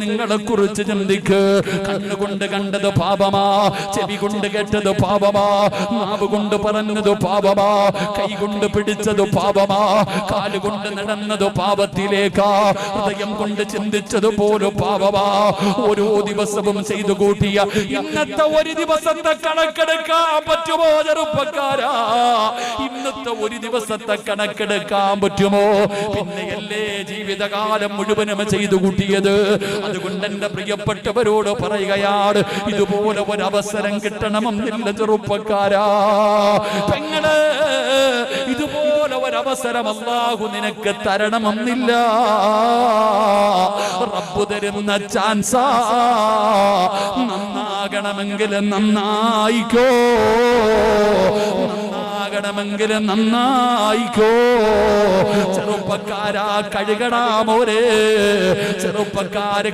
നിങ്ങളെ കുറിച്ച് ചിന്തിക്ക്. കണ്ണുകൊണ്ട് കണ്ടത് പാപമാ, ചെവി കൊണ്ട് കേട്ടത് പാപമാ, നാവ് കൊണ്ട് പറഞ്ഞത് പാപമാ, കൈ കൊണ്ട് പിടിച്ചത് പാപമാ, കാലുകൊണ്ട് നടന്നത് പാപത്തിലേക്കാ, ഹൃദയം കൊണ്ട് ചിന്തിച്ചത് പോലും പാപമാ. ഓരോ ദിവസവും ചെയ്തു കൂട്ടിയ ഇന്നത്തെ ഒരു ദിവസത്തെ കണക്കെടുക്കാൻ പറ്റുമോ ചെറുപ്പക്കാരാ? ഇന്നത്തെ ഒരു ദിവസത്തെ കണക്കെടുക്കാൻ പറ്റുമോ? പിന്നെയല്ലേ ജീവിതകാലം മുഴുവനും ചെയ്തു കൂട്ടിയത്. അതുകൊണ്ട് എന്റെ പ്രിയപ്പെട്ടവരോട് പറയുകയാണ്, ഇതുപോലെ ഒരവസരം കിട്ടണമെന്നില്ല ചെറുപ്പക്കാരാ. പെങ്ങള്, ഇതുപോലെ ഒരവസരം അല്ലാഹു നിനക്ക് തരണമെന്നില്ല. റബ്ബ് തരുന്ന ചാൻസാ. നന്നാകണമെങ്കിൽ നന്നായിക്കോ, നന്നാകണമെങ്കിൽ നന്നായിക്കോ. ചെറുപ്പക്കാരാ, കഴുകടാ മോരെ. ചെറുപ്പക്കാര്